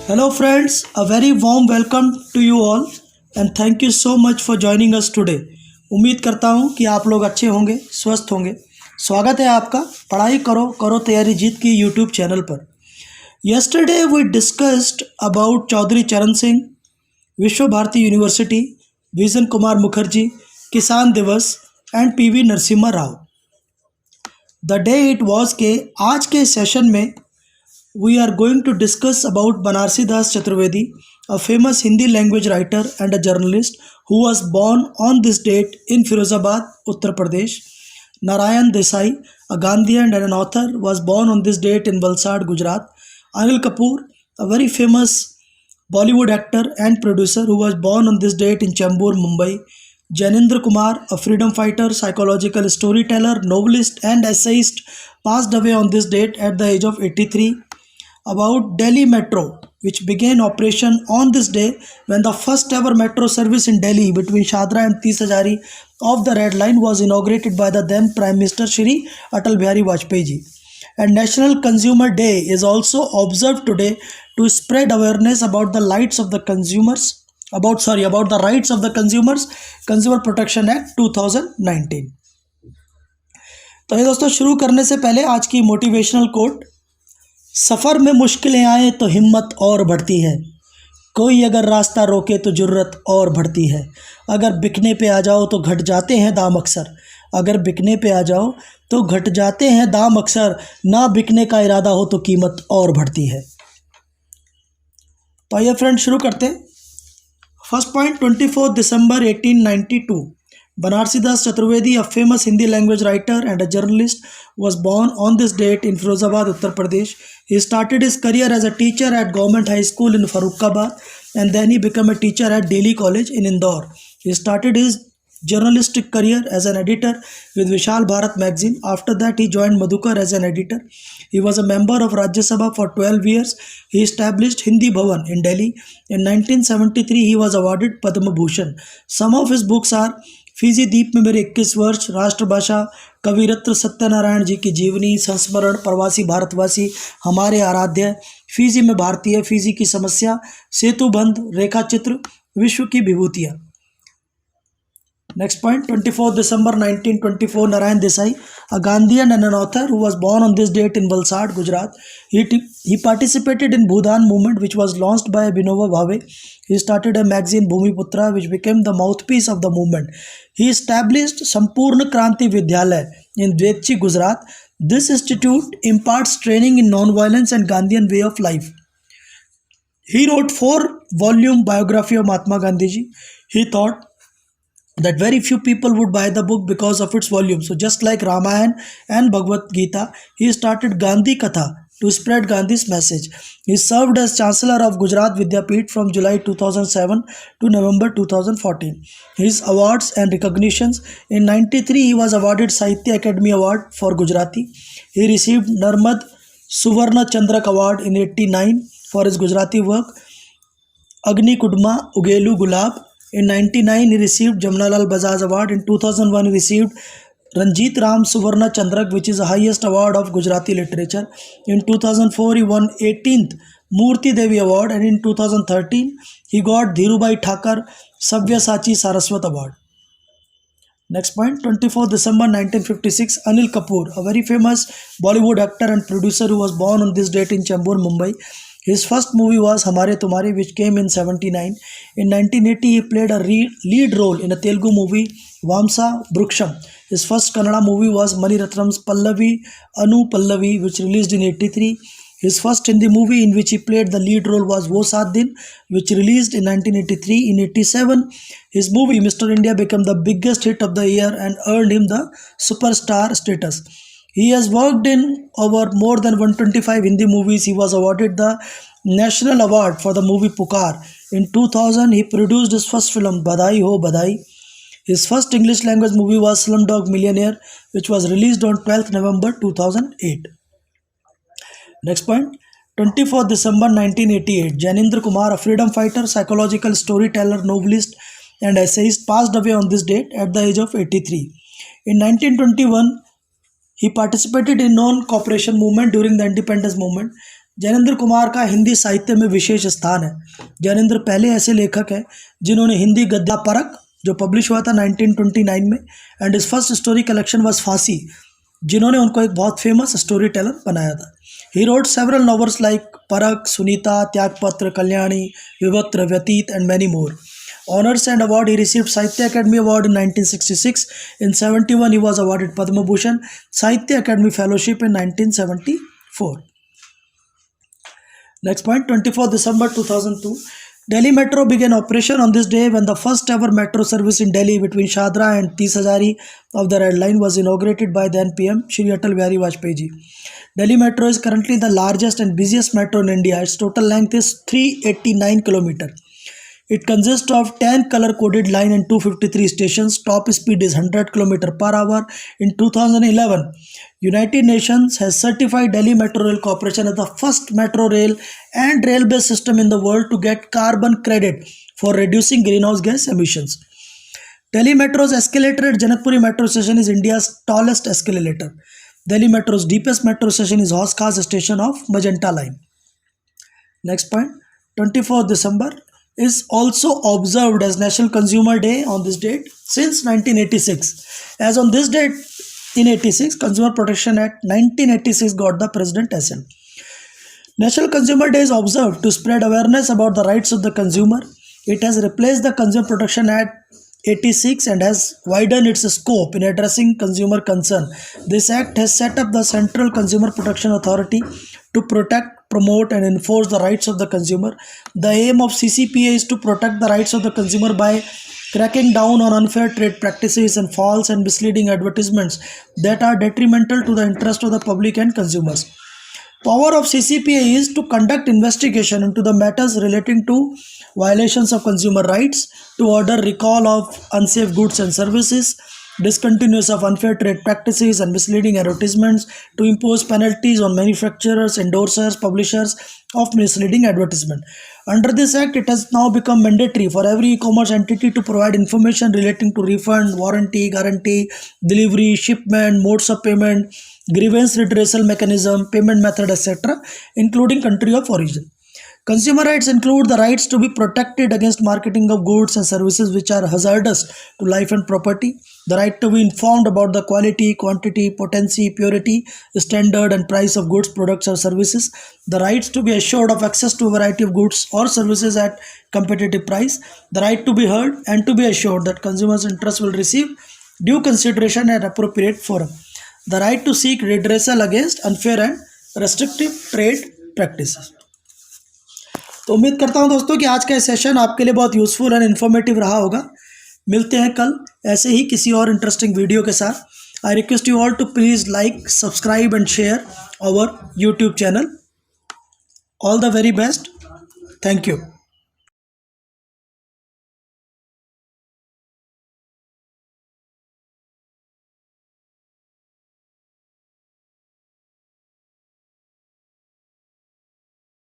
Hello, friends. A very warm welcome to you all and thank you so much for joining us today. उम्मीद करता हूँ कि आप लोग अच्छे होंगे, स्वस्थ होंगे। स्वागत है आपका पढ़ाई करो करो तैयारी जीत की यूट्यूब चैनल पर। Yesterday we discussed about Chaudhary Charan Singh, Visva Bharati University, Vijan Kumar Mukherjee, Kisan Diwas and PV Narasimha Rao. The day it was के आज के सेशन में we are going to discuss about Banarsi Das Chaturvedi, a famous Hindi language writer and a journalist who was born on this date in Firozabad, Uttar Pradesh. Narayan Desai, a Gandhian and an author, was born on this date in Valsad, Gujarat. Anil Kapoor, a very famous Bollywood actor and producer who was born on this date in Chembur, Mumbai. Janendra Kumar, a freedom fighter, psychological storyteller, novelist and essayist, passed away on this date at the age of 83. About Delhi Metro, which began operation on this day when the first ever metro service in Delhi between Shadra and Tisajari of the Red Line was inaugurated by the then Prime Minister Shri Atal Bihari Vajpayee ji. And National Consumer Day is also observed today to spread awareness about the rights of the consumers, about the rights of the consumers, Consumer Protection Act 2019. तो ये दोस्तों शुरू करने से पहले आज की motivational quote, सफ़र में मुश्किलें आए तो हिम्मत और बढ़ती है, कोई अगर रास्ता रोके तो जुर्रत और बढ़ती है, अगर बिकने पे आ जाओ तो घट जाते हैं दाम अक्सर, अगर बिकने पे आ जाओ तो घट जाते हैं दाम अक्सर, ना बिकने का इरादा हो तो कीमत और बढ़ती है। तो आइए फ्रेंड शुरू करते हैं। First point, 24 December 1892 Banarsi Das Chaturvedi, a famous Hindi language writer and a journalist, was born on this date in Firozabad, Uttar Pradesh. He started his career as a teacher at Government High School in Farrukhabad and then he became a teacher at Delhi College in Indore. He started his journalistic career as an editor with Vishal Bharat magazine. After that, he joined Madhukar as an editor. He was a member of Rajya Sabha for 12 years. He established Hindi Bhavan in Delhi. In 1973, he was awarded Padma Bhushan. Some of his books are Fiji द्वीप में मेरे 21 वर्ष, राष्ट्रभाषा, कविरत्न सत्यनारायण जी की जीवनी, संस्मरण, प्रवासी भारतवासी, हमारे आराध्य, फीजी में भारतीय, फीजी की समस्या, सेतुबंध, रेखा चित्र, विश्व की विभूतियाँ। Next point, 24 December 1924, Narayan Desai, a Gandhian and an author who was born on this date in Valsad, Gujarat. He participated in Bhudan movement which was launched by Vinoba Bhave. He started a magazine Bhumiputra which became the mouthpiece of the movement. He established Sampurna Kranti Vidyalaya in Dwekchi, Gujarat. This institute imparts training in non-violence and Gandhian way of life. He wrote 4-volume biography of Mahatma Gandhi ji. He thought that very few people would buy the book because of its volume. So just like Ramayana and Bhagavad Gita, he started Gandhi Katha to spread Gandhi's message. He served as Chancellor of Gujarat Vidyapeeth from July 2007 to November 2014. His awards and recognitions: in 93 he was awarded Sahitya Academy Award for Gujarati. He received Narmad Suvarna Chandrak Award in 89 for his Gujarati work. Agni Kudma Ugelu Gulab. In 99 he received Jamnalal Bajaj Award. In 2001 he received Ranjit Ram Suvarna Chandrak, which is the highest award of Gujarati literature. In 2004 he won 18th Murti Devi Award and in 2013 he got Dhirubai Thakar Sabyasachi Saraswat Award. Next point, 24 December 1956, Anil Kapoor, a very famous Bollywood actor and producer who was born on this date in Chembur, Mumbai. His first movie was Hamare Tumhare, which came in 79. In 1980, he played a lead role in a Telugu movie, Vamsa Bruksham. His first Kannada movie was Mani Ratnam's Pallavi Anu Pallavi, which released in 83. His first Hindi movie in which he played the lead role was Wo Saat Din, which released in 1983. In 87, his movie Mr. India became the biggest hit of the year and earned him the superstar status. He has worked in over more than 125 Hindi movies. He was awarded the National Award for the movie Pukar. In 2000, he produced his first film, Badai Ho Badai. His first English language movie was Slumdog Millionaire, which was released on 12th November 2008. Next point, 24 December 1988, Janendra Kumar, a freedom fighter, psychological storyteller, novelist and essayist, passed away on this date at the age of 83. In 1921, he participated in non-cooperation movement during the independence movement. Jainendra Kumar का हिंदी साहित्य में विशेष स्थान है। जैनेन्द्र पहले ऐसे लेखक हैं जिन्होंने हिंदी गद्य परख जो पब्लिश हुआ था 1929 में, and is first story collection was फांसी, जिन्होंने उनको एक बहुत फेमस स्टोरी टेलर बनाया था। He wrote several novels like परख, सुनीता, त्यागपत्र, कल्याणी, विभत्र, व्यतीत and many more. Honors and award: he received Sahitya Academy Award in 1966. In 71 he was awarded Padma Bhushan, Sahitya Academy Fellowship in 1974. Next point, 24 December 2002. Delhi Metro began operation on this day when the first ever metro service in Delhi between Shadra and Tisazari of the Red Line was inaugurated by then PM Shri Atal Bihari Vajpayee ji. Delhi Metro is currently the largest and busiest metro in India. Its total length is 389 km. It consists of 10 color-coded line and 253 stations. Top speed is 100 km per hour. In 2011, United Nations has certified Delhi Metro Rail Corporation as the first metro rail and rail-based system in the world to get carbon credit for reducing greenhouse gas emissions. Delhi Metro's escalator at Janakpuri Metro Station is India's tallest escalator. Delhi Metro's deepest metro station is Hauz Khas Station of Magenta Line. Next point, 24th December is also observed as National Consumer Day on this date since 1986. As on this date in 86, Consumer Protection Act 1986 got the President SN. National Consumer Day is observed to spread awareness about the rights of the consumer. It has replaced the Consumer Protection Act 86 and has widened its scope in addressing consumer concern. This act has set up the Central Consumer Protection Authority to protect, promote and enforce the rights of the consumer. The aim of CCPA is to protect the rights of the consumer by cracking down on unfair trade practices and false and misleading advertisements that are detrimental to the interest of the public and consumers. Power of CCPA is to conduct investigation into the matters relating to violations of consumer rights, to order recall of unsafe goods and services, discontinuance of unfair trade practices and misleading advertisements, to impose penalties on manufacturers, endorsers, publishers of misleading advertisement. Under this act, it has now become mandatory for every e-commerce entity to provide information relating to refund, warranty, guarantee, delivery, shipment, modes of payment, grievance redressal mechanism, payment method, etc., including country of origin. Consumer rights include the rights to be protected against marketing of goods and services which are hazardous to life and property, the right to be informed about the quality, quantity, potency, purity, standard and price of goods, products or services, the rights to be assured of access to a variety of goods or services at competitive price, the right to be heard and to be assured that consumers' interests will receive due consideration at appropriate forum, the right to seek redressal against unfair and restrictive trade practices. तो उम्मीद करता हूं दोस्तों कि आज का session आपके लिए बहुत यूजफुल एंड इन्फॉर्मेटिव रहा होगा। मिलते हैं कल ऐसे ही किसी और इंटरेस्टिंग वीडियो के साथ। I request you all to please like, subscribe and share our YouTube channel. All the very best. Thank you.